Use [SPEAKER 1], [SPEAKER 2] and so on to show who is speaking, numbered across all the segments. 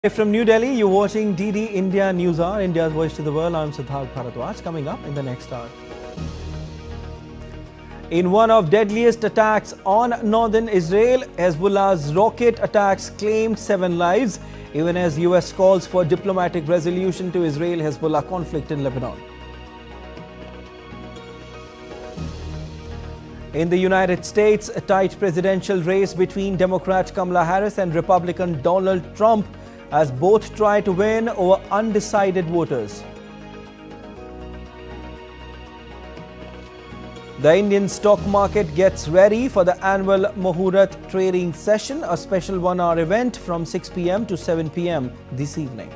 [SPEAKER 1] From New Delhi, you're watching DD India News Hour, India's voice to the world. I'm Prasar Bharati. Coming up in the next hour. In one of deadliest attacks on northern Israel, Hezbollah's rocket attacks claimed 7 lives, even as US calls for diplomatic resolution to Israel-Hezbollah conflict in Lebanon. In the United States, a tight presidential race between Democrat Kamala Harris and Republican Donald Trump as both try to win over undecided voters. The Indian stock market gets ready for the annual Muhurat trading session, a special 1-hour event from 6 p.m. to 7 p.m. this evening.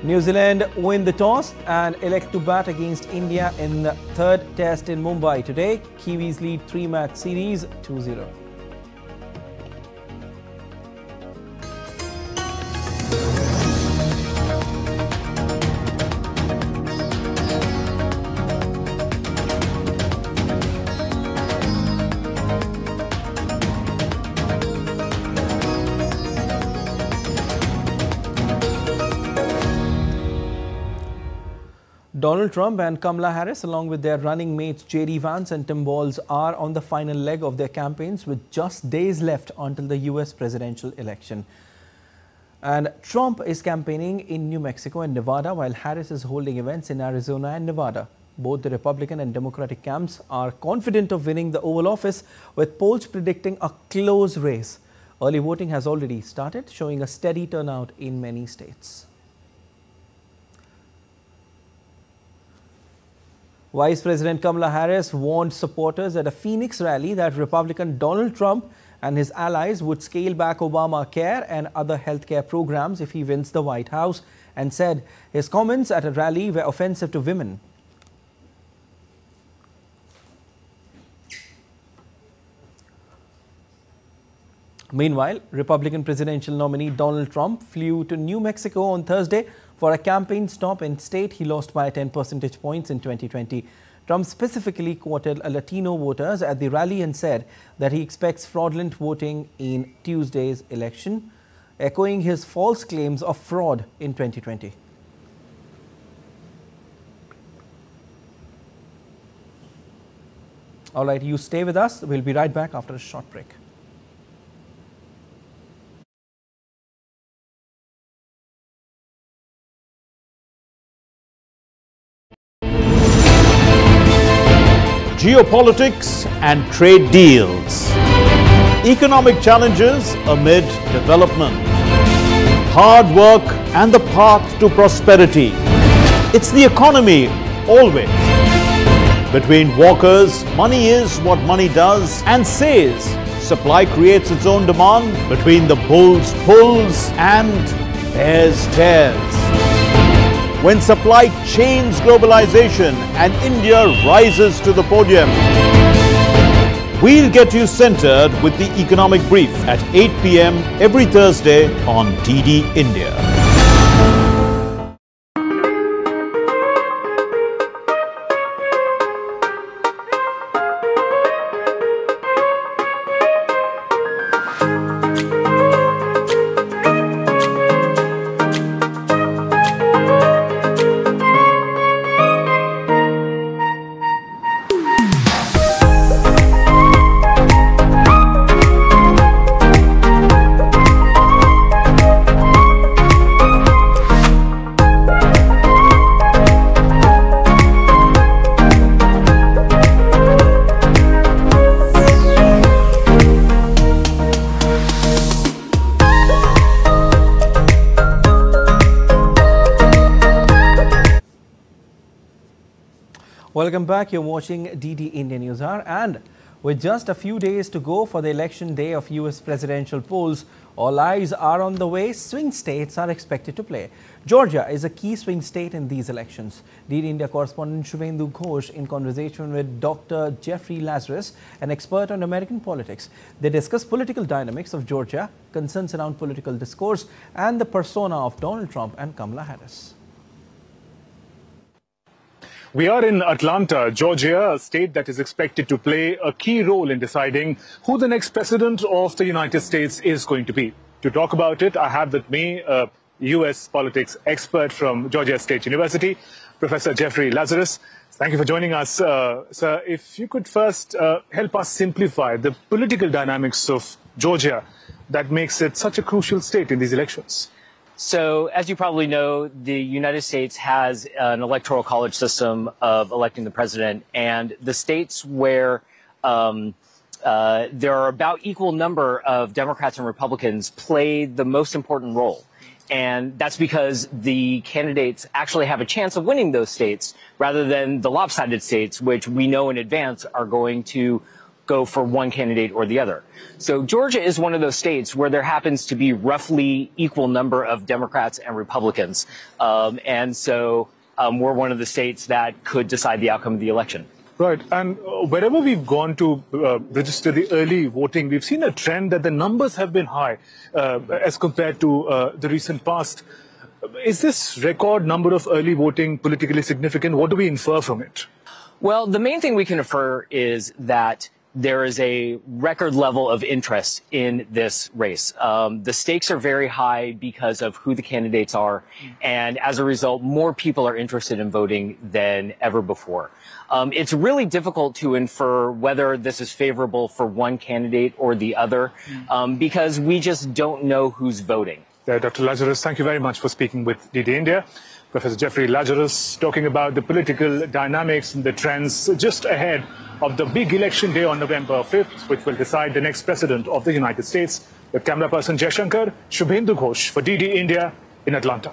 [SPEAKER 1] New Zealand win the toss and elect to bat against India in the third test in Mumbai today. Kiwis lead 3-match series 2-0. Donald Trump and Kamala Harris, along with their running mates J.D. Vance and Tim Walz, are on the final leg of their campaigns with just days left until the U.S. presidential election. And Trump is campaigning in New Mexico and Nevada, while Harris is holding events in Arizona and Nevada. Both the Republican and Democratic camps are confident of winning the Oval Office, with polls predicting a close race. Early voting has already started, showing a steady turnout in many states. Vice President Kamala Harris warned supporters at a Phoenix rally that Republican Donald Trump and his allies would scale back Obamacare and other healthcare programs if he wins the White House, and said his comments at a rally were offensive to women. Meanwhile, Republican presidential nominee Donald Trump flew to New Mexico on Thursday for a campaign stop in state he lost by 10 percentage points in 2020. Trump specifically quoted Latino voters at the rally and said that he expects fraudulent voting in Tuesday's election, echoing his false claims of fraud in 2020. All right, you stay with us. We'll be right back after a short break.
[SPEAKER 2] Geopolitics and trade deals. Economic challenges amid development. Hard work and the path to prosperity. It's the economy always. Between walkers, money is what money does and says. Supply creates its own demand. Between the bulls pulls and bears tears. When supply chains globalization and India rises to the podium. We'll get you centered with the Economic Brief at 8 p.m. every Thursday on DD India.
[SPEAKER 1] Welcome back. You're watching DD India News Hour, and with just a few days to go for the election day of US presidential polls, all eyes are on the way swing states are expected to play. Georgia is a key swing state in these elections. DD India correspondent Shubhendu Ghosh in conversation with Dr. Jeffrey Lazarus, an expert on American politics. They discuss political dynamics of Georgia, concerns around political discourse, and the persona of Donald Trump and Kamala Harris.
[SPEAKER 3] We are in Atlanta, Georgia, a state that is expected to play a key role in deciding who the next president of the United States is going to be. To talk about it, I have with me a U.S. politics expert from Georgia State University, Professor Jeffrey Lazarus. Thank you for joining us. Sir, if you could first help us simplify the political dynamics of Georgia that makes it such a crucial state in these elections.
[SPEAKER 4] So, as you probably know, the United States has an electoral college system of electing the president, and the states where there are about equal number of Democrats and Republicans play the most important role. And that's because the candidates actually have a chance of winning those states rather than the lopsided states, which we know in advance are going to go for one candidate or the other. So Georgia is one of those states where there happens to be roughly equal number of Democrats and Republicans. And so we're one of the states that could decide the outcome of the election.
[SPEAKER 3] Right. And wherever we've gone to register the early voting, we've seen a trend that the numbers have been high as compared to the recent past. Is this record number of early voting politically significant? What do we infer from it?
[SPEAKER 4] Well, the main thing we can infer is that there is a record level of interest in this race. The stakes are very high because of who the candidates are, and as a result, more people are interested in voting than ever before. It's really difficult to infer whether this is favorable for one candidate or the other because we just don't know who's voting.
[SPEAKER 3] Dr. Lazarus, thank you very much for speaking with DD India. Professor Jeffrey Lazarus talking about the political dynamics and the trends just ahead of the big election day on November 5th, which will decide the next president of the United States. With camera person Jaishankar, Shubhendu Ghosh for DD India in Atlanta.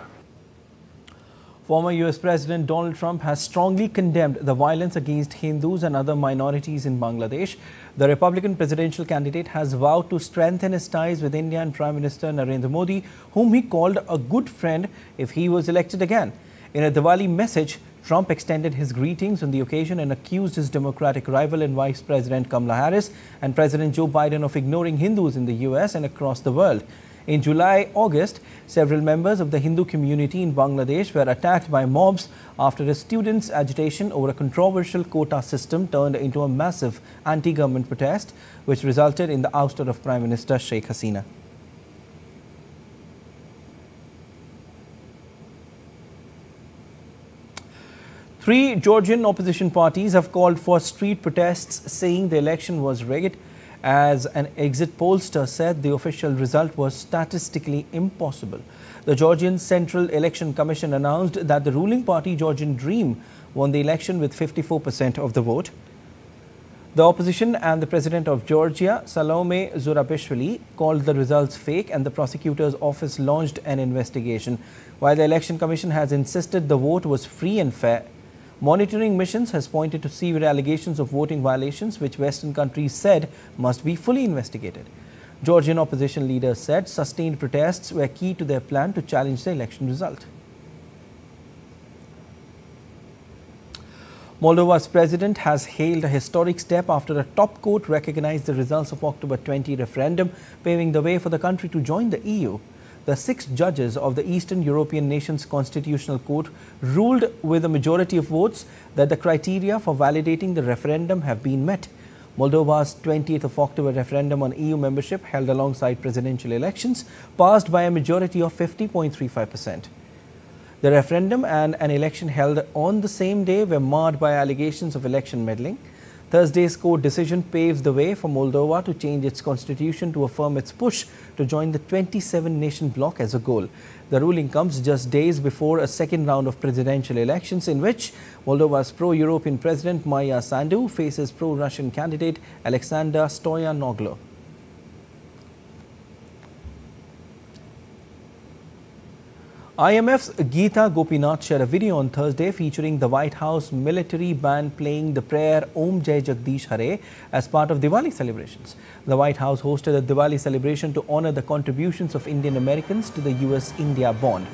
[SPEAKER 1] Former US President Donald Trump has strongly condemned the violence against Hindus and other minorities in Bangladesh. The Republican presidential candidate has vowed to strengthen his ties with India and Prime Minister Narendra Modi, whom he called a good friend if he was elected again. In a Diwali message, Trump extended his greetings on the occasion and accused his Democratic rival and Vice President Kamala Harris and President Joe Biden of ignoring Hindus in the US and across the world. In July-August, several members of the Hindu community in Bangladesh were attacked by mobs after a students' agitation over a controversial quota system turned into a massive anti-government protest, which resulted in the ouster of Prime Minister Sheikh Hasina. Three Georgian opposition parties have called for street protests, saying the election was rigged. As an exit pollster said, the official result was statistically impossible. The Georgian Central Election Commission announced that the ruling party Georgian Dream won the election with 54% of the vote. The opposition and the president of Georgia, Salome Zurabishvili, called the results fake, and the prosecutor's office launched an investigation. While the Election Commission has insisted the vote was free and fair, monitoring missions has pointed to severe allegations of voting violations, which Western countries said must be fully investigated. Georgian opposition leaders said sustained protests were key to their plan to challenge the election result. Moldova's president has hailed a historic step after a top court recognized the results of October 20 referendum, paving the way for the country to join the EU. The 6 judges of the Eastern European nation's Constitutional Court ruled with a majority of votes that the criteria for validating the referendum have been met. Moldova's 20th of October referendum on EU membership, held alongside presidential elections, passed by a majority of 50.35%. The referendum and an election held on the same day were marred by allegations of election meddling. Thursday's court decision paves the way for Moldova to change its constitution to affirm its push to join the 27-nation bloc as a goal. The ruling comes just days before a second round of presidential elections in which Moldova's pro-European president Maia Sandu faces pro-Russian candidate Alexander Stoyanoglu. IMF's Geeta Gopinath shared a video on Thursday featuring the White House military band playing the prayer Om Jai Jagdish Hare as part of Diwali celebrations. The White House hosted a Diwali celebration to honor the contributions of Indian Americans to the US-India bond.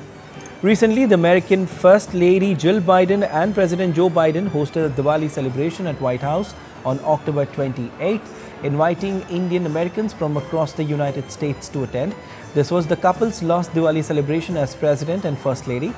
[SPEAKER 1] Recently, the American First Lady Jill Biden and President Joe Biden hosted a Diwali celebration at White House on October 28th, inviting Indian Americans from across the United States to attend. This was the couple's last Diwali celebration as President and First Lady.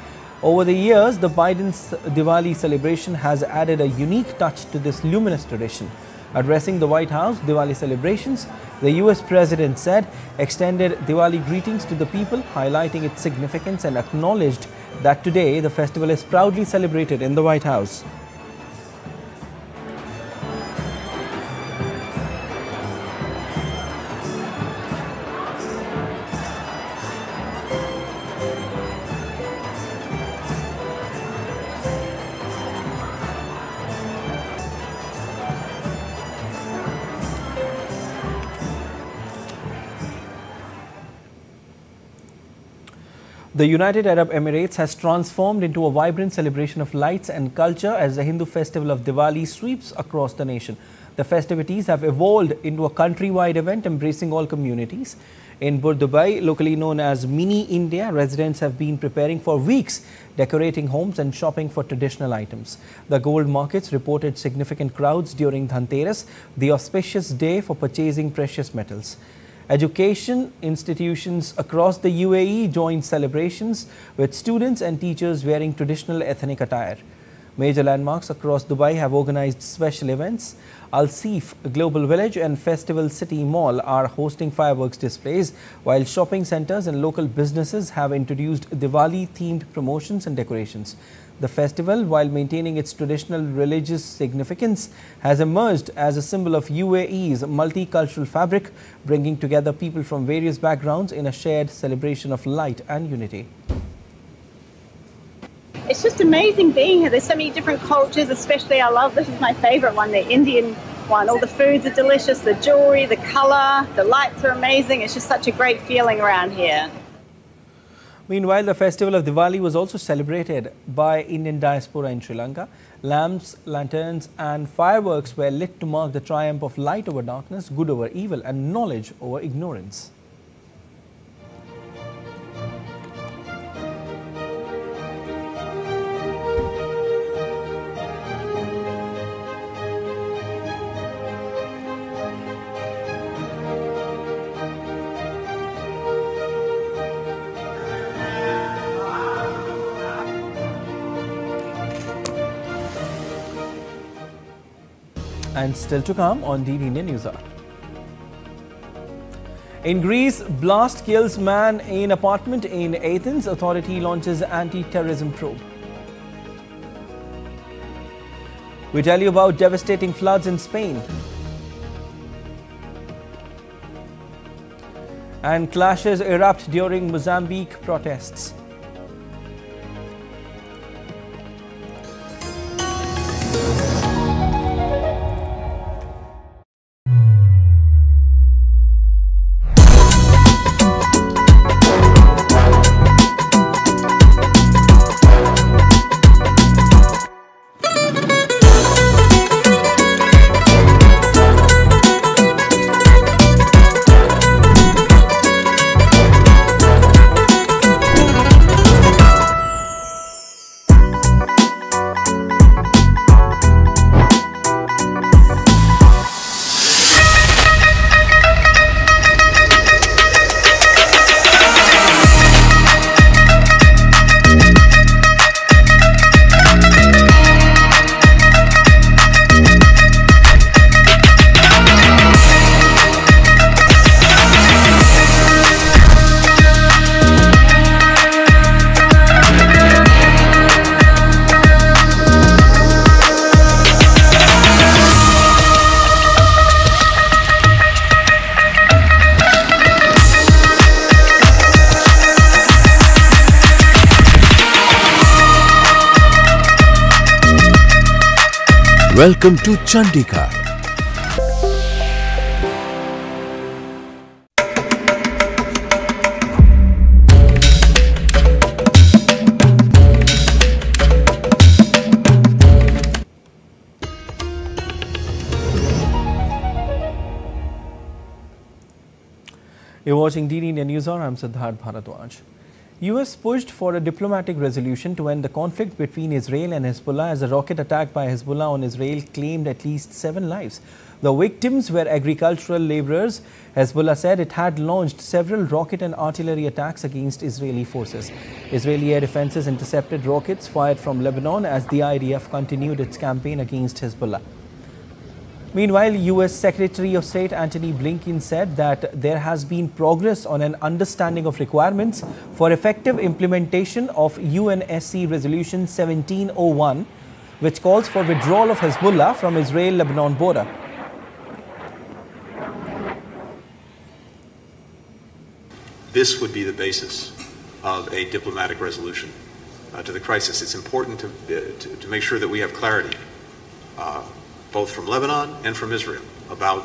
[SPEAKER 1] Over the years, the Biden's Diwali celebration has added a unique touch to this luminous tradition. Addressing the White House Diwali celebrations, the US President said, extended Diwali greetings to the people, highlighting its significance and acknowledged that today the festival is proudly celebrated in the White House. The United Arab Emirates has transformed into a vibrant celebration of lights and culture as the Hindu festival of Diwali sweeps across the nation. The festivities have evolved into a countrywide event embracing all communities. In Dubai, locally known as Mini India, residents have been preparing for weeks, decorating homes and shopping for traditional items. The gold markets reported significant crowds during Dhanteras, the auspicious day for purchasing precious metals. Education institutions across the UAE joined celebrations with students and teachers wearing traditional ethnic attire. Major landmarks across Dubai have organized special events. Al Seef Global Village and Festival City Mall are hosting fireworks displays, while shopping centers and local businesses have introduced Diwali-themed promotions and decorations. The festival, while maintaining its traditional religious significance, has emerged as a symbol of UAE's multicultural fabric, bringing together people from various backgrounds in a shared celebration of light and unity.
[SPEAKER 5] It's just amazing being here. There's so many different cultures, especially this is my favorite one, the Indian one. All the foods are delicious, the jewelry, the color, the lights are amazing. It's just such a great feeling around here.
[SPEAKER 1] Meanwhile, the festival of Diwali was also celebrated by Indian diaspora in Sri Lanka. Lamps, lanterns and fireworks were lit to mark the triumph of light over darkness, good over evil and knowledge over ignorance. And still to come on DD Indian News Hour. In Greece, blast kills man in apartment in Athens. Authority launches anti-terrorism probe. We tell you about devastating floods in Spain. And clashes erupt during Mozambique protests.
[SPEAKER 6] Welcome to Chandigarh.
[SPEAKER 1] You're watching DD Indian News Hour. I'm Siddharth Bharadwaj. US pushed for a diplomatic resolution to end the conflict between Israel and Hezbollah as a rocket attack by Hezbollah on Israel claimed at least 7 lives. The victims were agricultural laborers. Hezbollah said it had launched several rocket and artillery attacks against Israeli forces. Israeli air defenses intercepted rockets fired from Lebanon as the IDF continued its campaign against Hezbollah. Meanwhile, U.S. Secretary of State Antony Blinken said that there has been progress on an understanding of requirements for effective implementation of UNSC Resolution 1701, which calls for withdrawal of Hezbollah from Israel-Lebanon border.
[SPEAKER 7] This would be the basis of a diplomatic resolution to the crisis. It's important to make sure that we have clarity, both from Lebanon and from Israel, about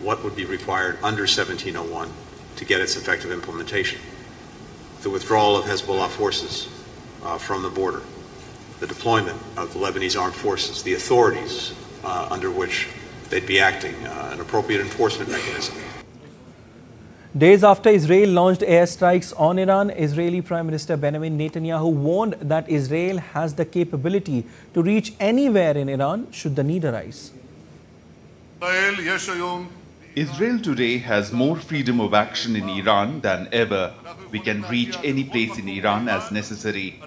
[SPEAKER 7] what would be required under 1701 to get its effective implementation. The withdrawal of Hezbollah forces from the border, the deployment of the Lebanese armed forces, the authorities under which they'd be acting, an appropriate enforcement mechanism.
[SPEAKER 1] Days after Israel launched airstrikes on Iran, Israeli Prime Minister Benjamin Netanyahu warned that Israel has the capability to reach anywhere in Iran should the need arise.
[SPEAKER 8] Israel today has more freedom of action in Iran than ever. We can reach any place in Iran as necessary.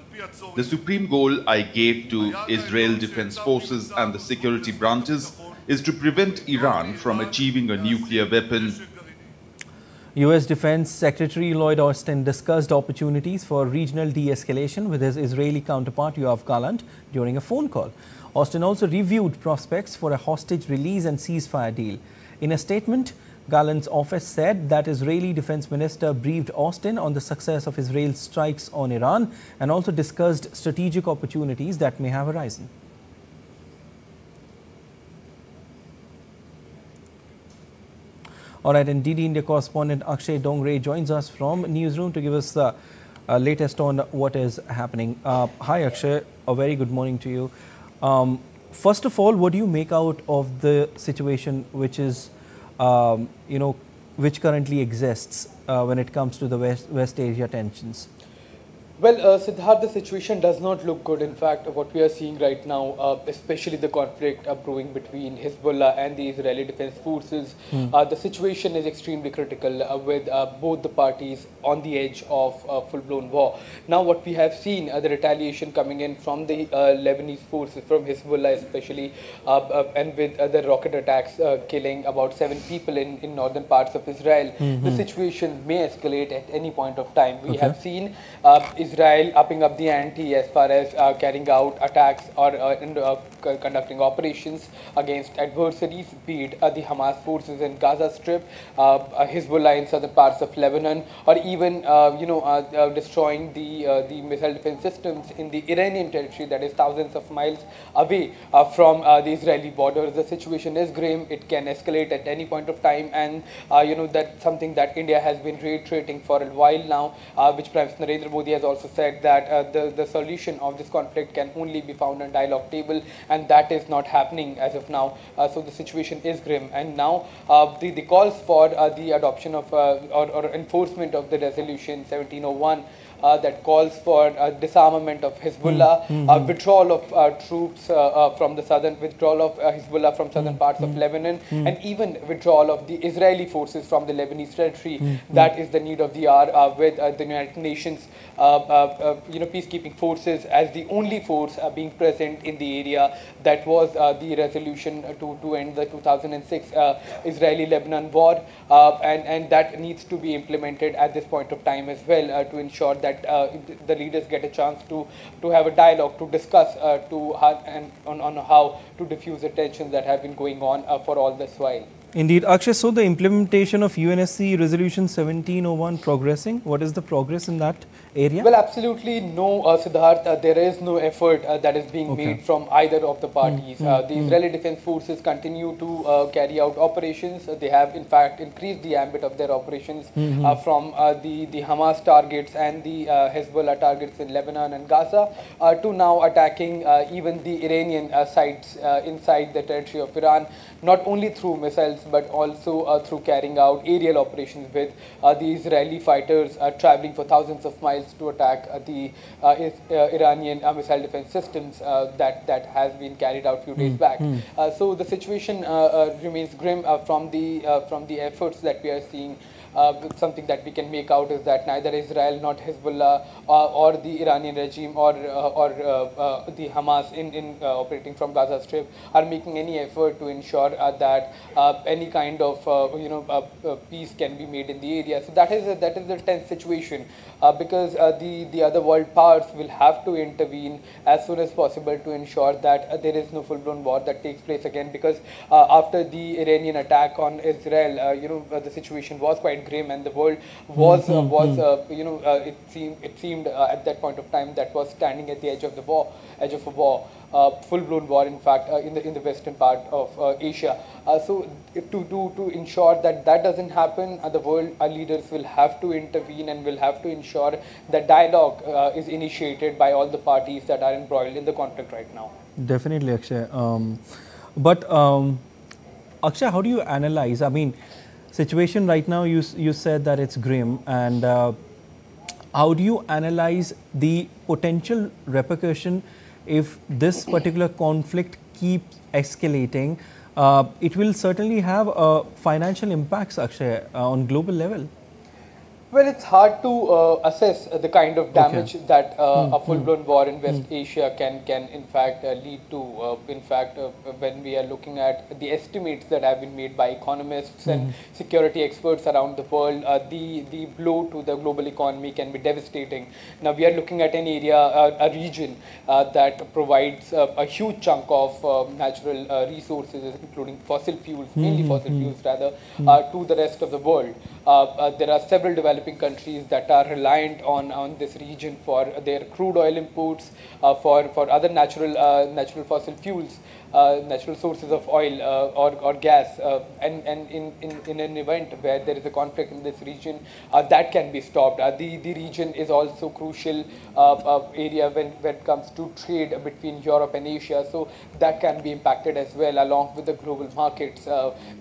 [SPEAKER 8] The supreme goal I gave to Israel Defense Forces and the security branches is to prevent Iran from achieving a nuclear weapon.
[SPEAKER 1] U.S. Defense Secretary Lloyd Austin discussed opportunities for regional de-escalation with his Israeli counterpart Yoav Gallant during a phone call. Austin also reviewed prospects for a hostage release and ceasefire deal. In a statement, Gallant's office said that Israeli Defense Minister briefed Austin on the success of Israel's strikes on Iran and also discussed strategic opportunities that may have arisen. All right, and DD India correspondent Akshay Dongre joins us from Newsroom to give us the latest on what is happening. Hi, Akshay. A very good morning to you. First of all, what do you make out of the situation which is, which currently exists when it comes to the West Asia tensions?
[SPEAKER 9] Well, Siddharth, the situation does not look good. In fact, what we are seeing right now, especially the conflict brewing between Hezbollah and the Israeli Defense Forces, the situation is extremely critical with both the parties on the edge of full-blown war. Now, what we have seen, the retaliation coming in from the Lebanese forces, from Hezbollah especially, and with the rocket attacks killing about 7 people in northern parts of Israel, the situation may escalate at any point of time. We have seen Israel upping up the ante as far as carrying out attacks or conducting operations against adversaries, be it the Hamas forces in Gaza Strip, Hezbollah in southern parts of Lebanon, or even destroying the missile defense systems in the Iranian territory that is thousands of miles away from the Israeli borders. The situation is grim. It can escalate at any point of time, and that's something that India has been reiterating for a while now, which Prime Minister Narendra Modi has also said that the solution of this conflict can only be found on dialogue table, and that is not happening as of now. So the situation is grim, and now the calls for the adoption of or enforcement of the resolution 1701 that calls for disarmament of Hezbollah, withdrawal of troops from the southern, withdrawal of Hezbollah from southern parts of Lebanon, and even withdrawal of the Israeli forces from the Lebanese territory. That is the need of the hour, with the United Nations peacekeeping forces as the only force being present in the area. That was the resolution to end the 2006 Israeli-Lebanon war, and that needs to be implemented at this point of time as well, to ensure that the leaders get a chance to have a dialogue, to discuss on how to diffuse the tensions that have been going on for all this while.
[SPEAKER 1] Indeed. Akshay, so the implementation of UNSC Resolution 1701 progressing, what is the progress in that area?
[SPEAKER 9] Well, absolutely no, Siddharth. There is no effort that is being made from either of the parties. The Israeli Defense Forces continue to carry out operations. They have, in fact, increased the ambit of their operations from the Hamas targets and the Hezbollah targets in Lebanon and Gaza to now attacking even the Iranian sites inside the territory of Iran, not only through missiles but also through carrying out aerial operations with the Israeli fighters traveling for thousands of miles to attack the Iranian missile defense systems that has been carried out a few days back. So the situation remains grim from the efforts that we are seeing. Something that we can make out is that neither Israel, not Hezbollah, or the Iranian regime, or the Hamas in operating from Gaza Strip are making any effort to ensure that any kind of peace can be made in the area. So that is a tense situation because the other world powers will have to intervene as soon as possible to ensure that there is no full-blown war that takes place again. Because after the Iranian attack on Israel, the situation was quite grim, and the world was it seemed at that point of time that was standing at the edge of a war, full-blown war, in fact, in the western part of Asia. So to ensure that doesn't happen, the world leaders will have to intervene and will have to ensure that dialogue is initiated by all the parties that are embroiled in the conflict right now.
[SPEAKER 1] Definitely, Akshay. But Akshay, how do you analyze? I mean, situation right now, you said that it's grim, and how do you analyze the potential repercussion if this particular conflict keeps escalating? It will certainly have financial impacts, Akshay, on global level.
[SPEAKER 9] Well, it's hard to assess the kind of damage that a full-blown war in West Asia can in fact lead to. In fact, when we are looking at the estimates that have been made by economists and security experts around the world, the blow to the global economy can be devastating. Now, we are looking at an area, a region that provides a huge chunk of natural resources, including fossil fuels, mainly fossil fuels rather, to the rest of the world. There are several developing countries that are reliant on this region for their crude oil imports, for other natural fossil fuels, natural sources of oil or gas, and in an event where there is a conflict in this region, that can be stopped. The region is also crucial area when it comes to trade between Europe and Asia, so that can be impacted as well, along with the global markets,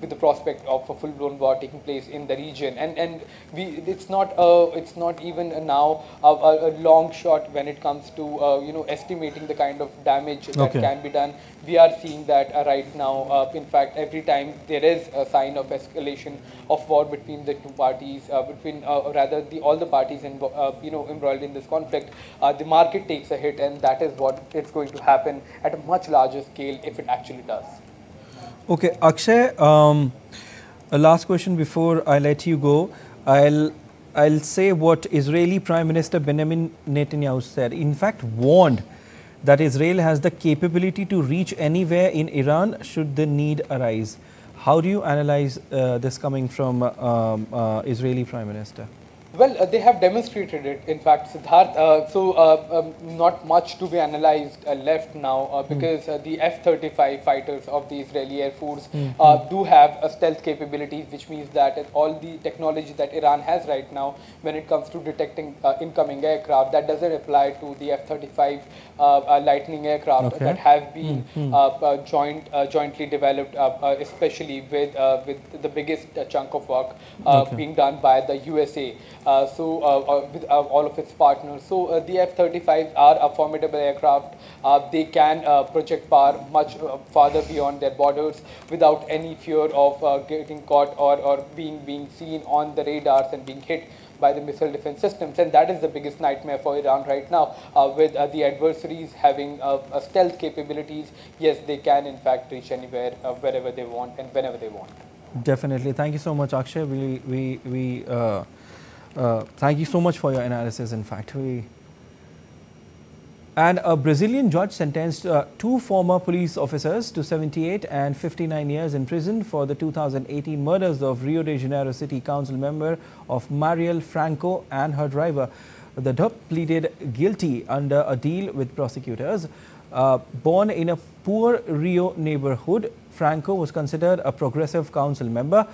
[SPEAKER 9] with the prospect of a full-blown war taking place in the region. And it's not even now a long shot when it comes to estimating the kind of damage that can be done. We are seeing that right now. In fact, every time there is a sign of escalation of war between the two parties, all the parties embroiled in this conflict, the market takes a hit, and that is what it's going to happen at a much larger scale if it actually does.
[SPEAKER 1] Okay, Akshay, a last question before I let you go. I'll say what Israeli Prime Minister Benjamin Netanyahu said. In fact, warned that Israel has the capability to reach anywhere in Iran should the need arise. How do you analyze this coming from Israeli Prime Minister?
[SPEAKER 9] Well, they have demonstrated it, in fact, Siddharth. Not much to be analyzed left now because the F-35 fighters of the Israeli Air Force do have stealth capabilities, which means that all the technology that Iran has right now when it comes to detecting incoming aircraft, that doesn't apply to the F-35 Lightning aircraft that have been jointly developed, especially with the biggest chunk of work being done by the USA. With all of its partners. So the F-35s are a formidable aircraft. They can project power much farther beyond their borders without any fear of getting caught or being seen on the radars and being hit by the missile defense systems. And that is the biggest nightmare for Iran right now. With the adversaries having stealth capabilities, yes, they can in fact reach anywhere, wherever they want and whenever they want.
[SPEAKER 1] Definitely. Thank you so much, Akshay. Thank you so much for your analysis, in fact. And a Brazilian judge sentenced two former police officers to 78 and 59 years in prison for the 2018 murders of Rio de Janeiro City Council member of Marielle Franco and her driver. The DUP pleaded guilty under a deal with prosecutors. Born in a poor Rio neighborhood, Franco was considered a progressive council member.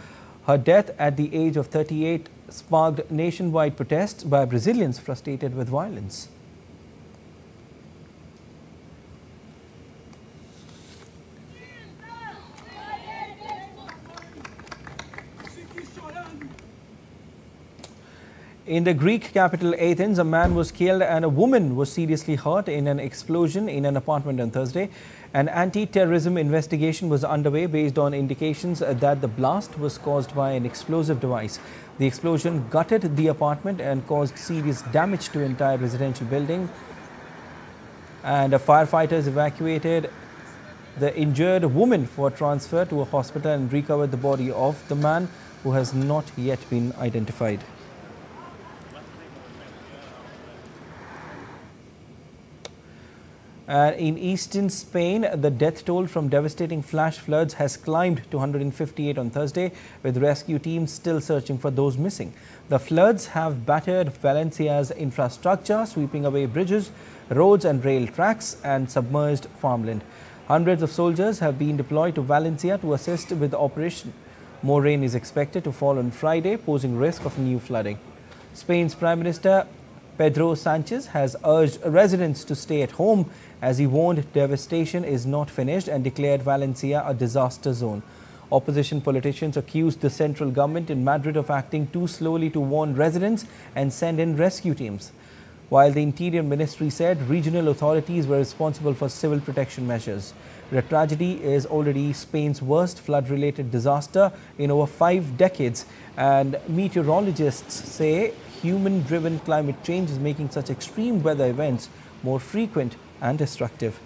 [SPEAKER 1] Her death at the age of 38 sparked nationwide protests by Brazilians frustrated with violence. In the Greek capital Athens, a man was killed and a woman was seriously hurt in an explosion in an apartment on Thursday. An anti-terrorism investigation was underway based on indications that the blast was caused by an explosive device. The explosion gutted the apartment and caused serious damage to the entire residential building. And firefighters evacuated the injured woman for transfer to a hospital and recovered the body of the man, who has not yet been identified. In eastern Spain, the death toll from devastating flash floods has climbed to 158 on Thursday, with rescue teams still searching for those missing. The floods have battered Valencia's infrastructure, sweeping away bridges, roads and rail tracks, and submerged farmland. Hundreds of soldiers have been deployed to Valencia to assist with the operation. More rain is expected to fall on Friday, posing risk of new flooding. Spain's Prime Minister Pedro Sanchez has urged residents to stay at home, as he warned devastation is not finished and declared Valencia a disaster zone. Opposition politicians accused the central government in Madrid of acting too slowly to warn residents and send in rescue teams, while the Interior Ministry said regional authorities were responsible for civil protection measures. The tragedy is already Spain's worst flood-related disaster in over 5 decades, and meteorologists say human-driven climate change is making such extreme weather events more frequent and destructive.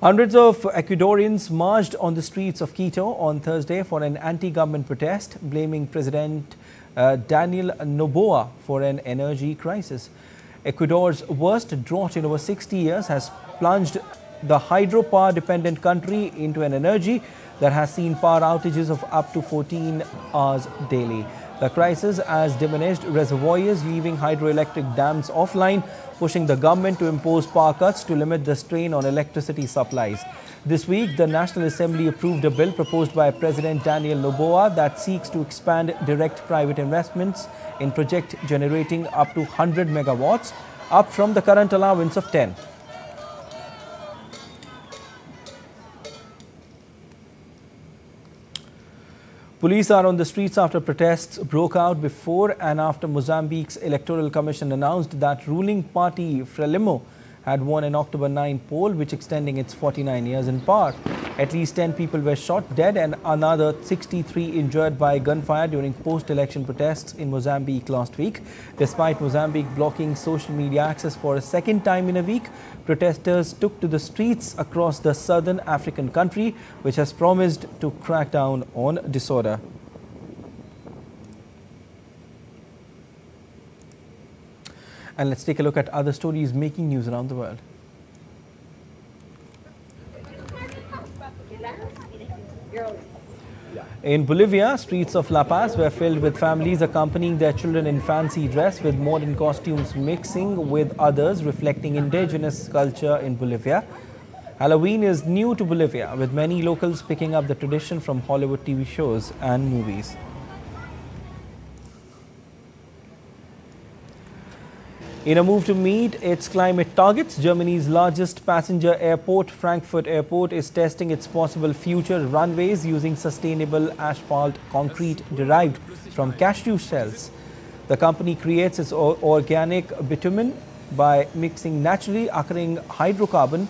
[SPEAKER 1] Hundreds of Ecuadorians marched on the streets of Quito on Thursday for an anti-government protest, blaming President Daniel Noboa for an energy crisis. Ecuador's worst drought in over 60 years has plunged the hydropower-dependent country into an energy that has seen power outages of up to 14 hours daily. The crisis has diminished reservoirs, leaving hydroelectric dams offline, pushing the government to impose power cuts to limit the strain on electricity supplies. This week, the National Assembly approved a bill proposed by President Daniel Noboa that seeks to expand direct private investments in projects generating up to 100 megawatts, up from the current allowance of 10. Police are on the streets after protests broke out before and after Mozambique's Electoral Commission announced that ruling party Frelimo had won an October 9 poll, which extending its 49 years in power. At least 10 people were shot dead and another 63 injured by gunfire during post-election protests in Mozambique last week. Despite Mozambique blocking social media access for a second time in a week, protesters took to the streets across the southern African country, which has promised to crack down on disorder. And let's take a look at other stories making news around the world. In Bolivia, streets of La Paz were filled with families accompanying their children in fancy dress, with modern costumes mixing with others reflecting indigenous culture in Bolivia. Halloween is new to Bolivia, with many locals picking up the tradition from Hollywood TV shows and movies. In a move to meet its climate targets, Germany's largest passenger airport, Frankfurt Airport, is testing its possible future runways using sustainable asphalt concrete derived from cashew shells. The company creates its organic bitumen by mixing naturally occurring hydrocarbon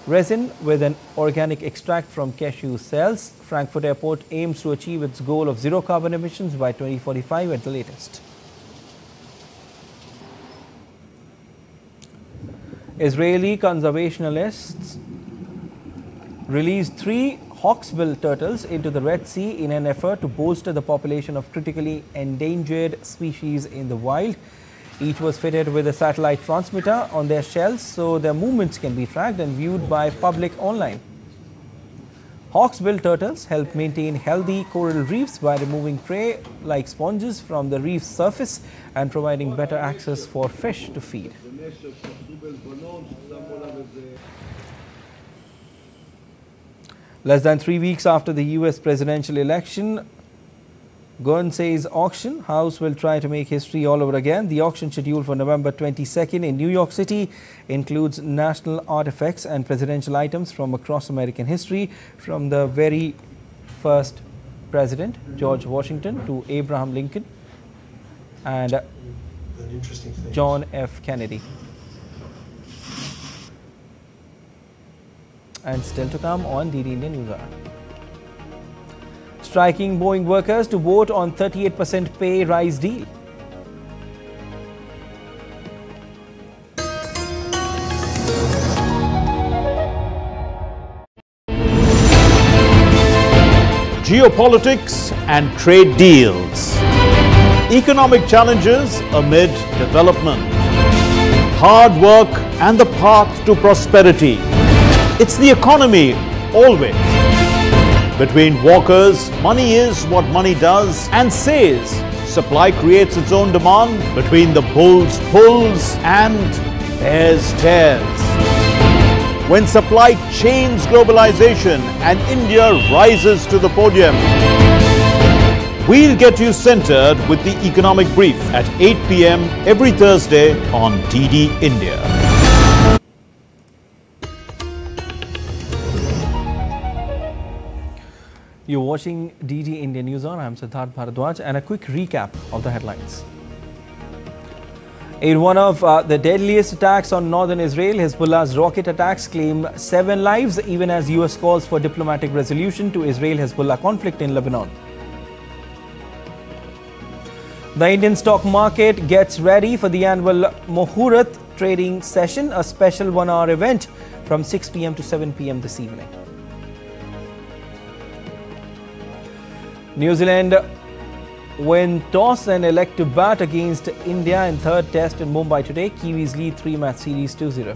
[SPEAKER 1] resin with an organic extract from cashew cells. Frankfurt Airport aims to achieve its goal of zero carbon emissions by 2045 at the latest. Israeli conservationists released 3 hawksbill turtles into the Red Sea in an effort to bolster the population of critically endangered species in the wild. Each was fitted with a satellite transmitter on their shells so their movements can be tracked and viewed by public online. Hawksbill turtles help maintain healthy coral reefs by removing prey like sponges from the reef's surface and providing better access for fish to feed. Less than 3 weeks after the US presidential election, Guernsey's auction house will try to make history all over again. The auction scheduled for November 22nd in New York City includes national artifacts and presidential items from across American history, from the very first president, George Washington, to Abraham Lincoln and John F. Kennedy. And still to come on DD India News Hour. Striking Boeing workers to vote on 38% pay rise deal.
[SPEAKER 2] Geopolitics and trade deals. Economic challenges amid development. Hard work and the path to prosperity. It's the economy always. Between walkers, money is what money does and says. Supply creates its own demand. Between the bulls pulls and bears tears. When supply chains globalization and India rises to the podium. We'll get you centered with the economic brief at 8 p.m. every Thursday on DD India.
[SPEAKER 1] You're watching DD India News On. I'm Siddharth Bharadwaj, and a quick recap of the headlines. In one of the deadliest attacks on northern Israel, Hezbollah's rocket attacks claim 7 lives, even as US calls for diplomatic resolution to Israel-Hezbollah conflict in Lebanon. The Indian stock market gets ready for the annual Muhurat trading session, a special 1-hour event from 6 p.m. to 7 p.m. this evening. New Zealand win toss and elect to bat against India in third test in Mumbai today. Kiwis lead 3-match series 2-0.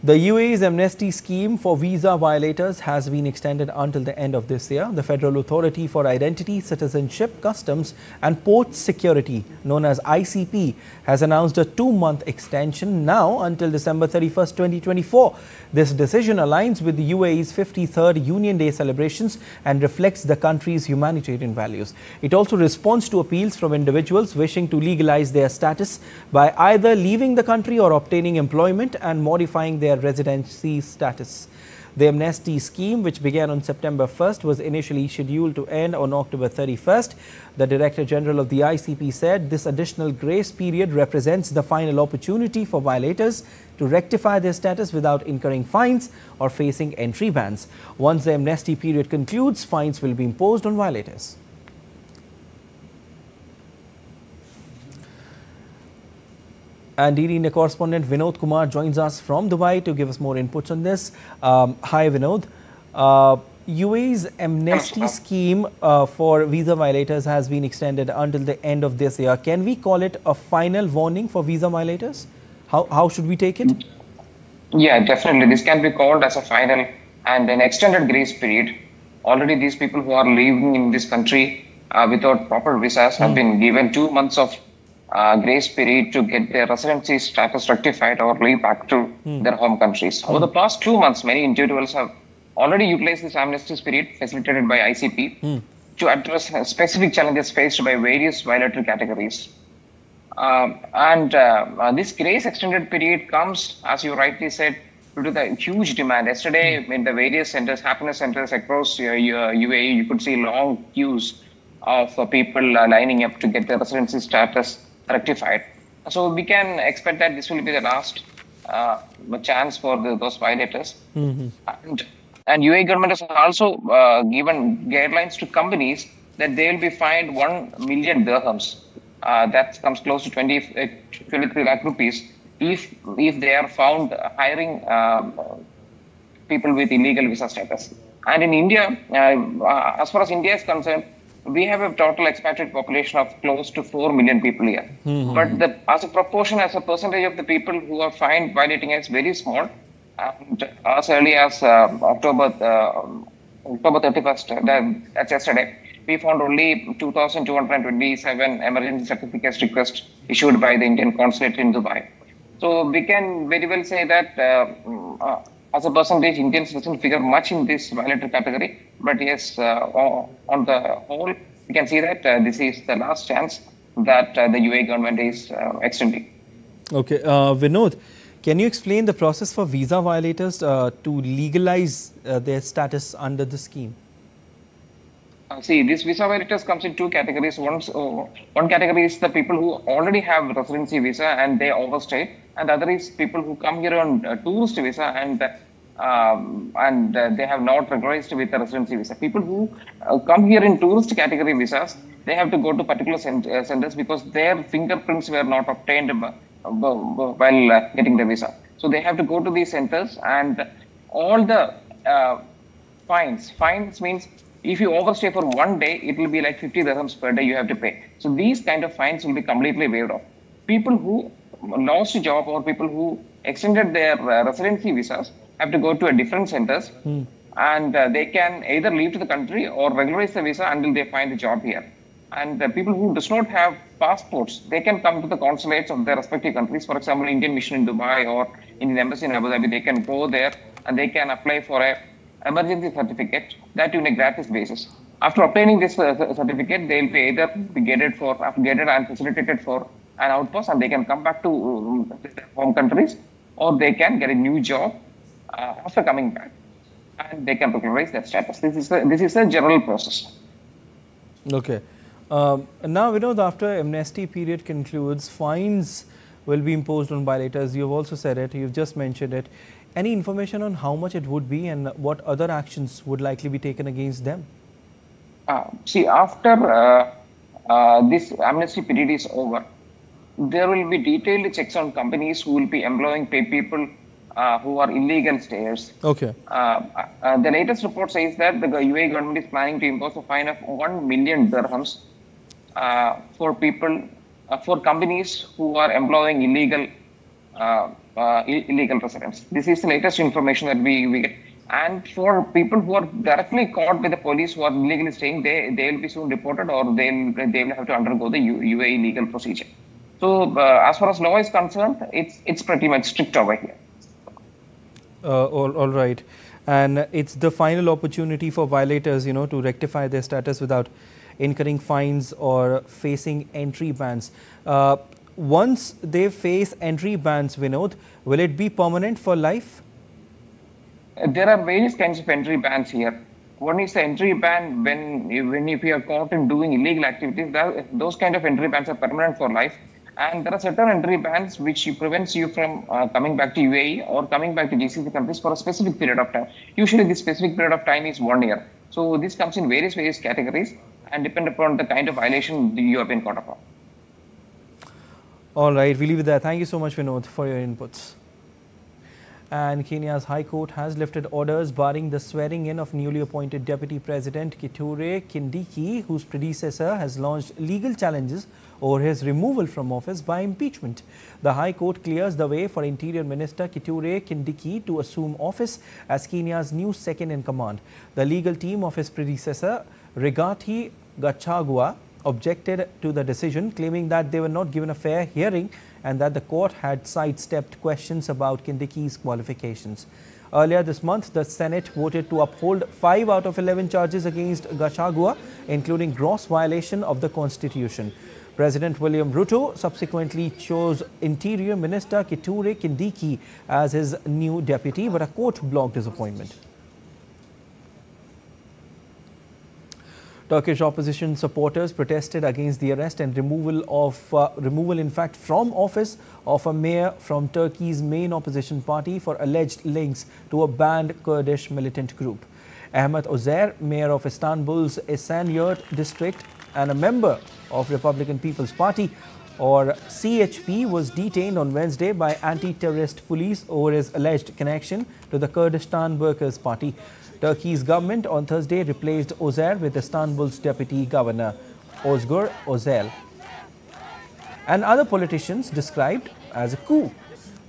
[SPEAKER 1] The UAE's amnesty scheme for visa violators has been extended until the end of this year. The Federal Authority for Identity, Citizenship, Customs and Port Security, known as ICP, has announced a 2-month extension now until December 31st, 2024. This decision aligns with the UAE's 53rd Union Day celebrations and reflects the country's humanitarian values. It also responds to appeals from individuals wishing to legalize their status by either leaving the country or obtaining employment and modifying their residency status. The amnesty scheme, which began on September 1st, was initially scheduled to end on October 31st. The Director General of the ICP said this additional grace period represents the final opportunity for violators to rectify their status without incurring fines or facing entry bans. Once the amnesty period concludes, fines will be imposed on violators. And DD India correspondent Vinod Kumar joins us from Dubai to give us more inputs on this. Hi Vinod. UAE's amnesty scheme for visa violators has been extended until the end of this year. Can we call it a final warning for visa violators? How should we take it?
[SPEAKER 10] Yeah, definitely. This can be called as a final and an extended grace period. Already these people who are living in this country without proper visas have been given 2 months of grace period to get their residency status rectified or leave back to their home countries. Over the past 2 months, many individuals have already utilized this amnesty period facilitated by ICP to address specific challenges faced by various violator categories. This grace extended period comes, as you rightly said, due to the huge demand. Yesterday, in the various centers, happiness centers across UAE, you could see long queues of people lining up to get their residency status rectified. So we can expect that this will be the last chance for those violators. And UAE government has also given guidelines to companies that they will be fined 1 million dirhams. That comes close to 23 lakh rupees if they are found hiring people with illegal visa status. And in India, as far as India is concerned, we have a total expatriate population of close to 4 million people here. But as a proportion, as a percentage of the people who are fined violating it is very small. And as early as October 31st, that's yesterday, we found only 2,227 emergency certificates requests issued by the Indian consulate in Dubai. So we can very well say that as a percentage, Indians doesn't figure much in this violator category. But yes, on the whole, we can see that this is the last chance that the UAE government is extending.
[SPEAKER 1] Okay, Vinod, can you explain the process for visa violators to legalize their status under the scheme?
[SPEAKER 10] See, these visa violators comes in two categories. One category is the people who already have residency visa and they overstayed, and the other is people who come here on tourist visa and they have not regularized with the residency visa. People who come here in tourist category visas, they have to go to particular centers because their fingerprints were not obtained while getting the visa. So they have to go to these centers, and all the fines. Fines means if you overstay for 1 day, it will be like 50 dirhams per day you have to pay. So these kind of fines will be completely waived off. People who lost a job or people who extended their residency visas have to go to a different centers, and they can either leave to the country or regularize the visa until they find a job here. And people who does not have passports, they can come to the consulates of their respective countries. For example, Indian mission in Dubai or Indian embassy in Abu Dhabi, they can go there and they can apply for a emergency certificate, that on a gratis basis. After obtaining this certificate, they will be either be gated and facilitated for an outpost, and they can come back to their home countries, or they can get a new job after coming back, and they can regularize their status. This is a general process.
[SPEAKER 1] Okay. Now, we know that after amnesty period concludes, fines will be imposed on violators. You've also said it, you've just mentioned it. Any information on how much it would be and what other actions would likely be taken against them?
[SPEAKER 10] See, after this amnesty period is over, there will be detailed checks on companies who will be employing people who are illegal stayers.
[SPEAKER 1] Okay.
[SPEAKER 10] The latest report says that the UAE government is planning to impose a fine of 1 million dirhams for people, for companies who are employing illegal residents. This is the latest information that we get. And for people who are directly caught by the police who are illegally staying, they will be soon deported, or they will have to undergo the UAE legal procedure. So as far as law is concerned, it's pretty much strict over here.
[SPEAKER 1] All right. And it's the final opportunity for violators, to rectify their status without incurring fines or facing entry bans. Once they face entry bans, Vinod, will it be permanent for life?
[SPEAKER 10] There are various kinds of entry bans here. One is the entry ban when if you are caught in doing illegal activities. Those kind of entry bans are permanent for life. And there are certain entry bans which prevents you from coming back to UAE or coming back to GCC countries for a specific period of time. Usually this specific period of time is 1 year. So this comes in various categories and depend upon the kind of violation you have been caught upon.
[SPEAKER 1] All right, we leave it there. Thank you so much, Vinod, for your inputs. And Kenya's High Court has lifted orders barring the swearing in of newly appointed Deputy President Kithure Kindiki, whose predecessor has launched legal challenges over his removal from office by impeachment. The High Court clears the way for Interior Minister Kithure Kindiki to assume office as Kenya's new second-in-command. The legal team of his predecessor, Rigathi Gachagua, objected to the decision, claiming that they were not given a fair hearing and that the court had sidestepped questions about Kindiki's qualifications. Earlier this month, the Senate voted to uphold 5 out of 11 charges against Gachagua, including gross violation of the Constitution. President William Ruto subsequently chose Interior Minister Kithure Kindiki as his new deputy, but a court blocked his appointment. Turkish opposition supporters protested against the arrest and removal in fact from office of a mayor from Turkey's main opposition party for alleged links to a banned Kurdish militant group. Ahmet Ozer, mayor of Istanbul's Esenyurt district and a member of Republican People's Party or CHP, was detained on Wednesday by anti-terrorist police over his alleged connection to the Kurdistan Workers' Party. Turkey's government on Thursday replaced Ozer with Istanbul's deputy governor, Özgür Özel, and other politicians described as a coup.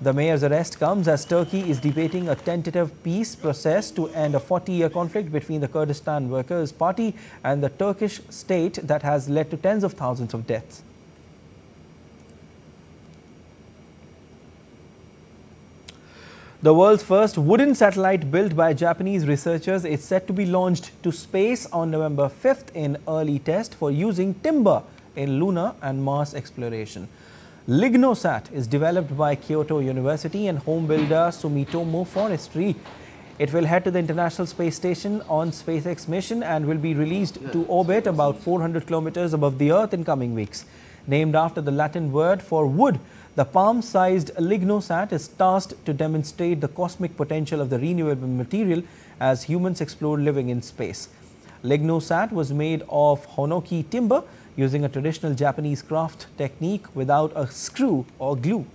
[SPEAKER 1] The mayor's arrest comes as Turkey is debating a tentative peace process to end a 40-year conflict between the Kurdistan Workers' Party and the Turkish state that has led to tens of thousands of deaths. The world's first wooden satellite built by Japanese researchers is set to be launched to space on November 5th in early test for using timber in lunar and Mars exploration. LignoSat is developed by Kyoto University and home builder Sumitomo Forestry. It will head to the International Space Station on SpaceX mission and will be released to orbit about 400 kilometers above the Earth in coming weeks. Named after the Latin word for wood, the palm-sized LignoSat is tasked to demonstrate the cosmic potential of the renewable material as humans explore living in space. LignoSat was made of Honoki timber using a traditional Japanese craft technique without a screw or glue.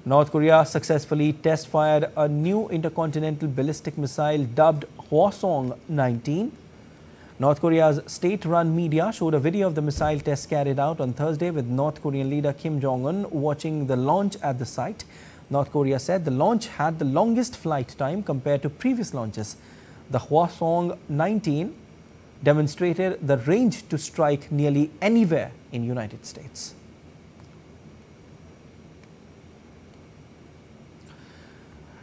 [SPEAKER 1] North Korea successfully test-fired a new intercontinental ballistic missile dubbed Hwasong-19. North Korea's state-run media showed a video of the missile test carried out on Thursday with North Korean leader Kim Jong-un watching the launch at the site. North Korea said the launch had the longest flight time compared to previous launches. The Hwasong-19 demonstrated the range to strike nearly anywhere in the United States.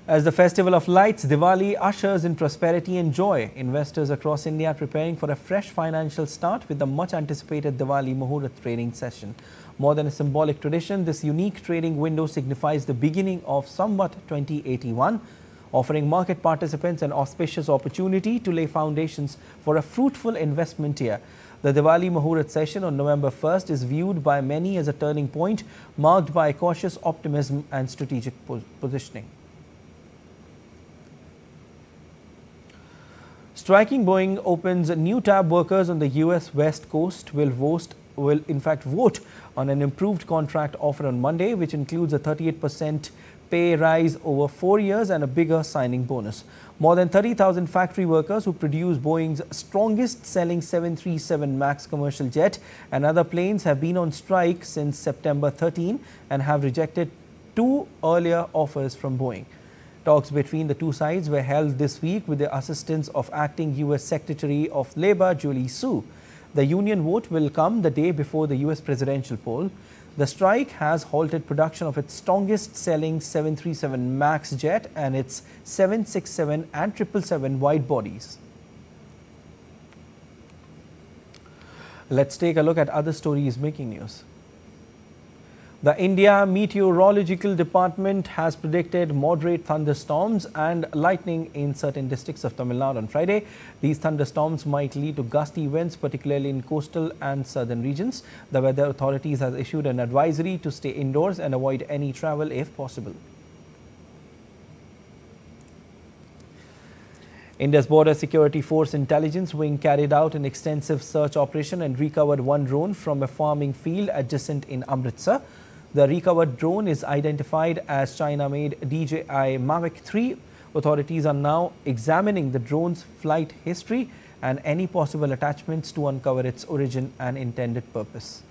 [SPEAKER 1] As the festival of lights, Diwali ushers in prosperity and joy. Investors across India are preparing for a fresh financial start with the much-anticipated Diwali Muhurat trading session. More than a symbolic tradition, this unique trading window signifies the beginning of Samvat 2081, offering market participants an auspicious opportunity to lay foundations for a fruitful investment year. The Diwali Muhurat session on November 1st is viewed by many as a turning point, marked by cautious optimism and strategic positioning. Striking Boeing opens new tab workers on the US West Coast will in fact vote on an improved contract offer on Monday, which includes a 38% pay rise over 4 years and a bigger signing bonus. More than 30,000 factory workers who produce Boeing's strongest selling 737 MAX commercial jet and other planes have been on strike since September 13 and have rejected 2 earlier offers from Boeing. Talks between the two sides were held this week with the assistance of acting U.S. Secretary of Labor Julie Su. The union vote will come the day before the U.S. presidential poll. The strike has halted production of its strongest selling 737 MAX jet and its 767 and 777 wide bodies. Let's take a look at other stories making news. The India Meteorological Department has predicted moderate thunderstorms and lightning in certain districts of Tamil Nadu on Friday. These thunderstorms might lead to gusty winds, particularly in coastal and southern regions. The weather authorities have issued an advisory to stay indoors and avoid any travel if possible. India's Border Security Force Intelligence Wing carried out an extensive search operation and recovered one drone from a farming field adjacent in Amritsar. The recovered drone is identified as China-made DJI Mavic 3. Authorities are now examining the drone's flight history and any possible attachments to uncover its origin and intended purpose.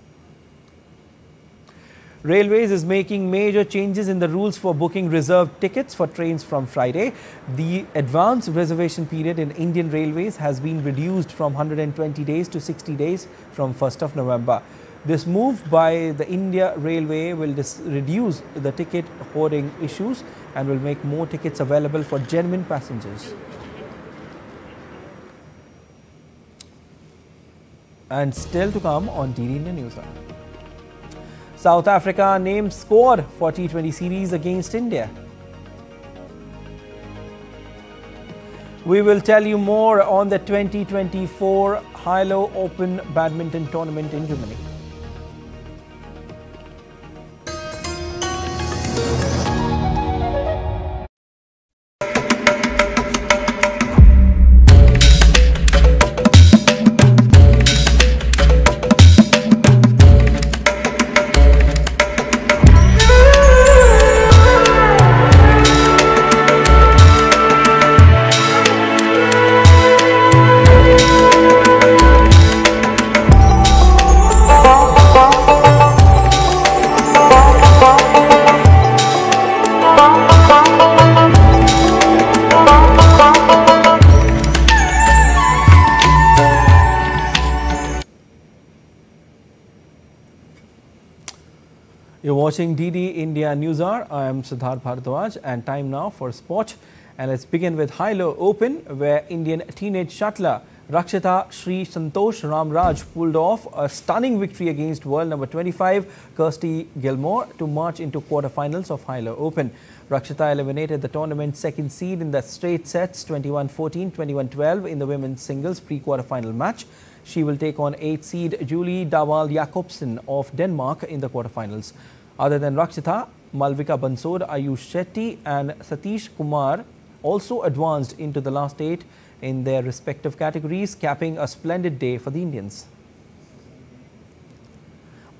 [SPEAKER 1] Railways is making major changes in the rules for booking reserved tickets for trains from Friday. The advance reservation period in Indian Railways has been reduced from 120 days to 60 days from 1st of November. This move by the India Railway will reduce the ticket hoarding issues and will make more tickets available for genuine passengers. And still to come on DD India News Hour. South Africa names squad for T20 series against India. We will tell you more on the 2024 Hilo Open Badminton Tournament in Germany. You're watching DD India News Hour. I am Prasar Bharati and time now for sport. And let's begin with High-Low Open, where Indian teenage shuttler Rakshita Sri Santosh Ramraj pulled off a stunning victory against world number 25 Kirsty Gilmore to march into quarterfinals of High-Low Open. Rakshita eliminated the tournament's second seed in the straight sets 21-14, 21-12 in the women's singles pre-quarterfinal match. She will take on 8th seed Julie Daval Jakobsen of Denmark in the quarterfinals. Other than Rakshita, Malvika Bansod, Ayush Shetty and Satish Kumar also advanced into the last 8 in their respective categories, capping a splendid day for the Indians.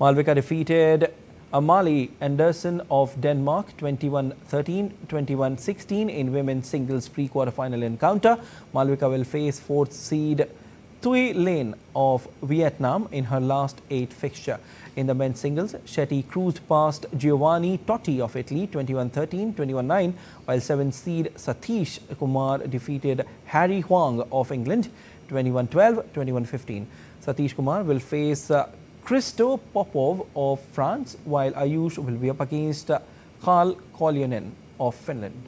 [SPEAKER 1] Malvika defeated Amalie Andersen of Denmark 21-13, 21-16 in women's singles pre-quarterfinal encounter. Malvika will face 4th seed Thuy Lane of Vietnam in her last 8 fixture. In the men's singles, Shetty cruised past Giovanni Totti of Italy 21-13, 21-9, while 7th seed Satish Kumar defeated Harry Huang of England 21-12, 21-15. Satish Kumar will face Christo Popov of France, while Ayush will be up against Carl Koljonen of Finland.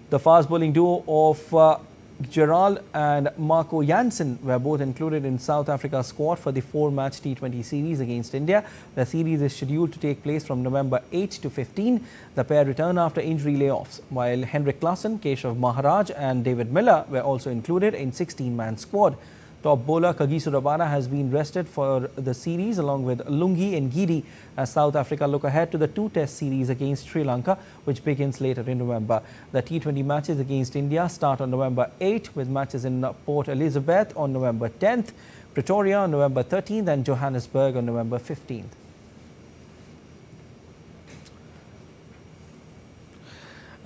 [SPEAKER 1] The fast bowling duo of Gerald and Marco Jansen were both included in South Africa's squad for the 4-match T20 series against India. The series is scheduled to take place from November 8 to 15. The pair return after injury layoffs, while Henrik Larsson, Keshav Maharaj and David Miller were also included in 16-man squad. Top bowler Kagiso Rabada has been rested for the series along with Lungi and Giri as South Africa look ahead to the 2-test series against Sri Lanka, which begins later in November. The T20 matches against India start on November 8 with matches in Port Elizabeth on November 10th, Pretoria on November 13th and Johannesburg on November 15th.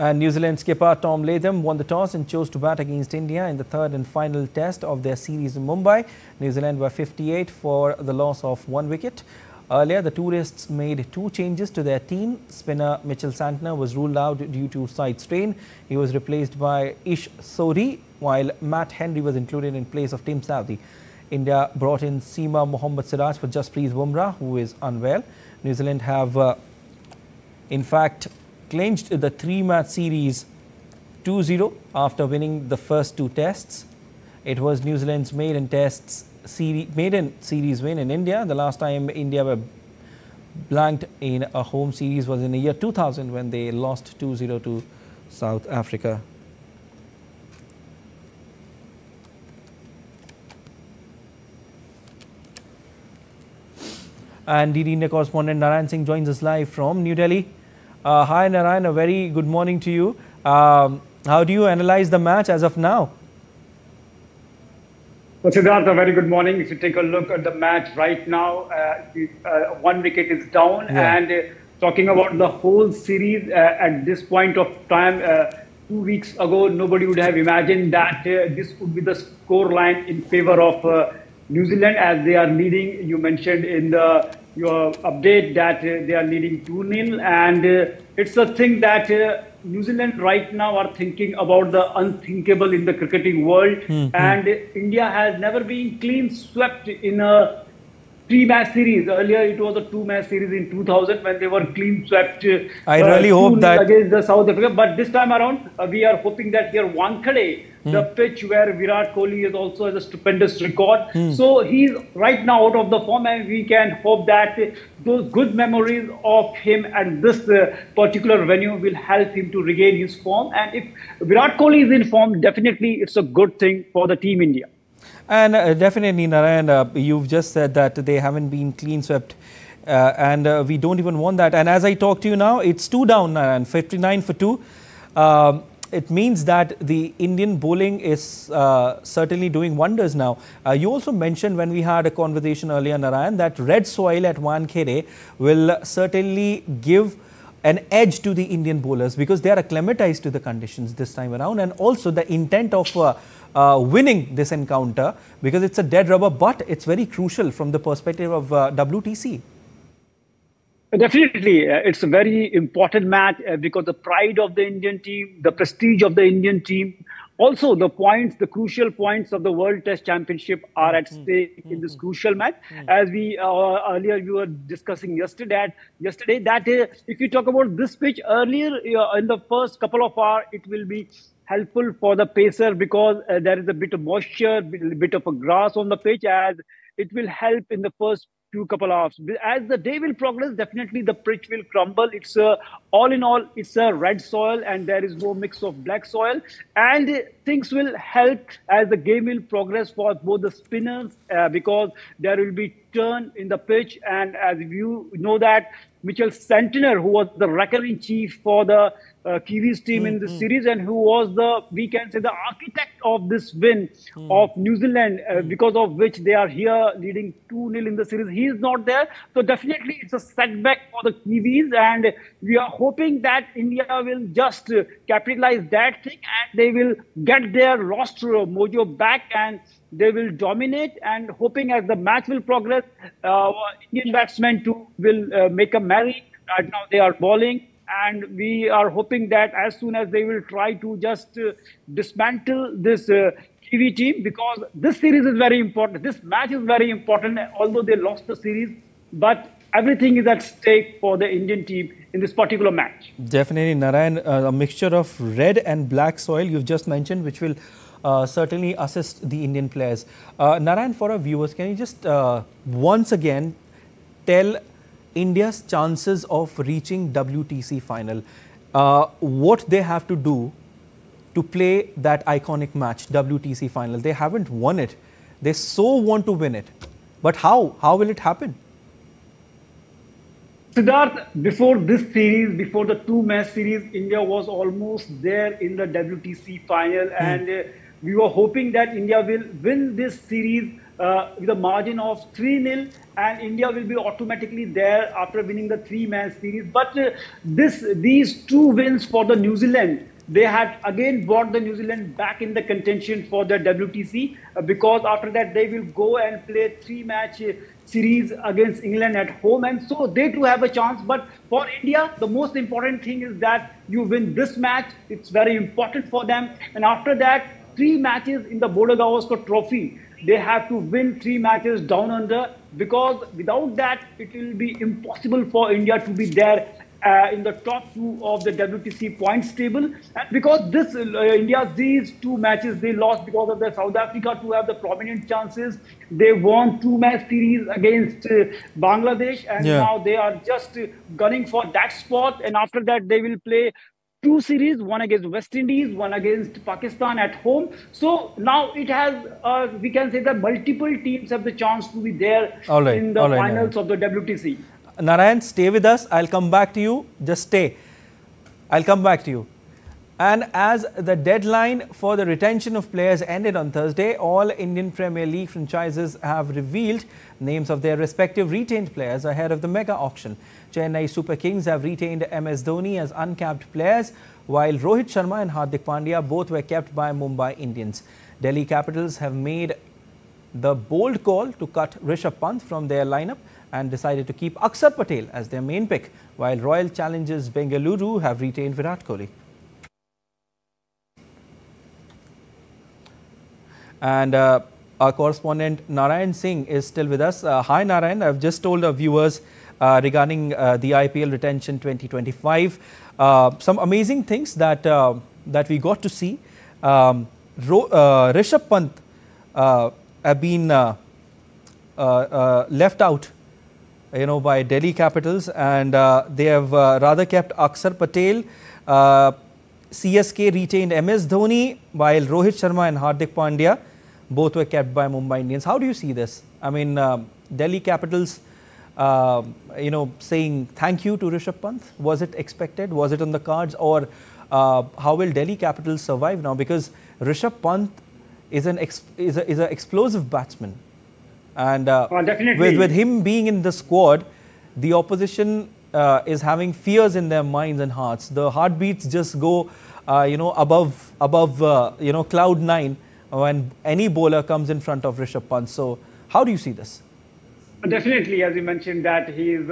[SPEAKER 1] And New Zealand skipper Tom Latham won the toss and chose to bat against India in the 3rd and final test of their series in Mumbai. New Zealand were 58 for the loss of 1 wicket. Earlier, the tourists made 2 changes to their team. Spinner Mitchell Santner was ruled out due to side strain. He was replaced by Ish Sodhi, while Matt Henry was included in place of Tim Southee. India brought in Seema Mohammad Siraj for Jasprit Bumrah, who is unwell. New Zealand have, in fact, clinched the 3-match series 2-0 after winning the first 2 tests. It was New Zealand's maiden series win in India. The last time India were blanked in a home series was in the year 2000 when they lost 2-0 to South Africa. And DD India correspondent Narayan Singh joins us live from New Delhi. Hi Narayan, a very good morning to you. How do you analyze the match as of now?
[SPEAKER 11] Well, Siddharth, a very good morning. If you take a look at the match right now, 1 wicket is down. Yeah. And talking about the whole series at this point of time, 2 weeks ago, nobody would have imagined that this would be the score line in favor of New Zealand as they are leading. You mentioned in your update that they are leading 2-0, and it's a thing that New Zealand right now are thinking about the unthinkable in the cricketing world. And India has never been clean swept in a 3-match series. Earlier it was a 2-match series in 2000 when they were clean swept.
[SPEAKER 1] I really hope that
[SPEAKER 11] against the South Africa, but this time around we are hoping that their Wankhede, the pitch where Virat Kohli is also has a stupendous record. So he's right now out of the form, and we can hope that those good memories of him at this particular venue will help him to regain his form. And if Virat Kohli is in form, definitely it's a good thing for the Team India.
[SPEAKER 1] And definitely, Narayan, you've just said that they haven't been clean swept and we don't even want that. And as I talk to you now, it's 2 down, Narayan, 59 for 2. It means that the Indian bowling is certainly doing wonders now. You also mentioned when we had a conversation earlier, Narayan, that red soil at Wankhede will certainly give an edge to the Indian bowlers because they are acclimatized to the conditions this time around, and also the intent of winning this encounter because it's a dead rubber, but it's very crucial from the perspective of WTC.
[SPEAKER 11] Definitely, it's a very important match because the pride of the Indian team, the prestige of the Indian team, also the points, the crucial points of the World Test Championship are at stake in this crucial match. As we earlier we were discussing yesterday that if you talk about this pitch earlier in the first couple of hours, it will be helpful for the pacer because there is a bit of moisture, a bit of a grass on the pitch, as it will help in the first few couple hours. As the day will progress, definitely the pitch will crumble. It's all in all, it's a red soil and there is no mix of black soil. And things will help as the game will progress for both the spinners because there will be turn in the pitch. And as you know that Mitchell Santner, who was the record-in-chief for the Kiwis team in this series and who was the, we can say, the architect of this win of New Zealand, because of which they are here leading 2-0 in the series. He is not there. So definitely it's a setback for the Kiwis, and we are hoping that India will just capitalize that thing and they will get their roster mojo back and they will dominate, and hoping as the match will progress, Indian batsmen too will make a merry. Right now they are bowling, and we are hoping that as soon as they will try to just dismantle this Kiwi team, because this series is very important. This match is very important, although they lost the series, but everything is at stake for the Indian team in this particular match.
[SPEAKER 1] Definitely, Narayan, a mixture of red and black soil you've just mentioned, which will certainly assist the Indian players. Narayan, for our viewers, can you just once again tell India's chances of reaching WTC final? What they have to do to play that iconic match, WTC final? They haven't won it. They so want to win it. But how? How will it happen?
[SPEAKER 11] Siddharth, before this series, before the two-match series, India was almost there in the WTC final, and we were hoping that India will win this series with a margin of 3-0, and India will be automatically there after winning the three-match series. But these two wins for the New Zealand, they had again brought the New Zealand back in the contention for the WTC because after that they will go and play three-match series against England at home, and so they too have a chance. But for India, the most important thing is that you win this match. It's very important for them, and after that, 3 matches in the Border Gavaskar Trophy. They have to win 3 matches down under, because without that, it will be impossible for India to be there in the top 2 of the WTC points table. And because this India, these 2 matches they lost because of the South Africa to have the prominent chances. They won 2-match series against Bangladesh, and now they are just gunning for that spot. And after that, they will play 2 series, one against West Indies, one against Pakistan at home. So now it has, we can say that multiple teams have the chance to be there in the finals of the WTC.
[SPEAKER 1] Narayan, stay with us. I'll come back to you. Just stay. I'll come back to you. And as the deadline for the retention of players ended on Thursday, all Indian Premier League franchises have revealed names of their respective retained players ahead of the mega auction. Chennai Super Kings have retained MS Dhoni as uncapped players, while Rohit Sharma and Hardik Pandya both were kept by Mumbai Indians. Delhi Capitals have made the bold call to cut Rishabh Pant from their lineup and decided to keep Akshar Patel as their main pick, while Royal Challengers Bengaluru have retained Virat Kohli. And our correspondent Narayan Singh is still with us. Hi Narayan, I've just told our viewers regarding the IPL retention 2025. Some amazing things that that we got to see. Rishabh Pant have been left out, by Delhi Capitals, and they have rather kept Akshar Patel. CSK retained MS Dhoni, while Rohit Sharma and Hardik Pandya both were kept by Mumbai Indians. How do you see this? I mean, Delhi Capitals, saying thank you to Rishabh Pant. Was it expected? Was it on the cards? Or how will Delhi Capitals survive now? Because Rishabh Pant is an explosive batsman. And with him being in the squad, the opposition is having fears in their minds and hearts. The heartbeats just go, above cloud 9 when any bowler comes in front of Rishabh Pant. So, how do you see this?
[SPEAKER 11] Definitely, as you mentioned, that he is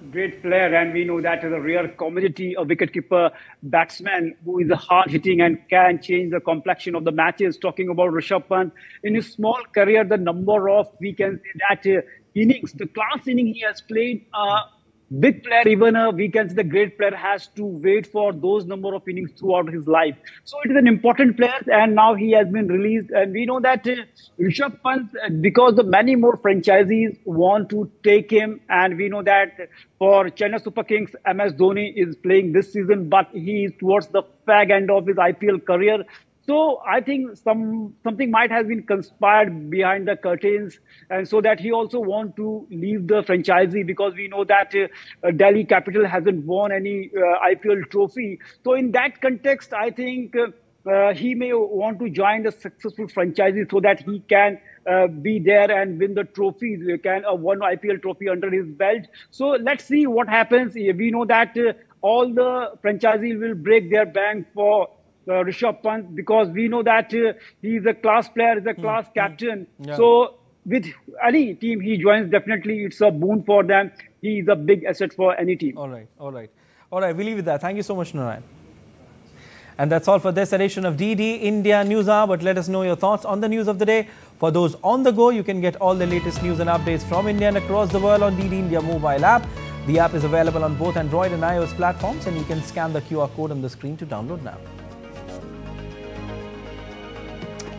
[SPEAKER 11] great player, and we know that is a rare commodity, a wicketkeeper batsman who is hard-hitting and can change the complexion of the matches. Talking about Rishabh Pant, in his small career, the number of, we can say that innings, the class inning he has played, big player, even a, we can say the great player, has to wait for those number of innings throughout his life. So it is an important player, and now he has been released. And we know that Rishabh Pant, because the many more franchisees want to take him, and we know that for Chennai Super Kings, MS Dhoni is playing this season, but he is towards the fag end of his IPL career. So I think something might have been conspired behind the curtains, and so that he also want to leave the franchisee, because we know that Delhi Capital hasn't won any IPL trophy. So in that context, I think he may want to join the successful franchisee so that he can be there and win the trophies, can one IPL trophy under his belt. So let's see what happens. We know that all the franchisees will break their bank for Rishabh Pant, because we know that he is a class player, is a class captain.
[SPEAKER 1] Yeah.
[SPEAKER 11] So with any team he joins, definitely it's a boon for them. He is a big asset for any team.
[SPEAKER 1] All right. We'll leave it there. Thank you so much, Narayan. And that's all for this edition of DD India News Hour. But let us know your thoughts on the news of the day. For those on the go, you can get all the latest news and updates from India and across the world on DD India mobile app. The app is available on both Android and iOS platforms, and you can scan the QR code on the screen to download now.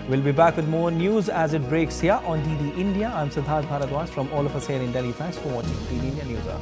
[SPEAKER 1] We'll be back with more news as it breaks here on DD India. I'm Siddharth Bharadwaj from all of us here in Delhi. Thanks for watching DD India News Hour.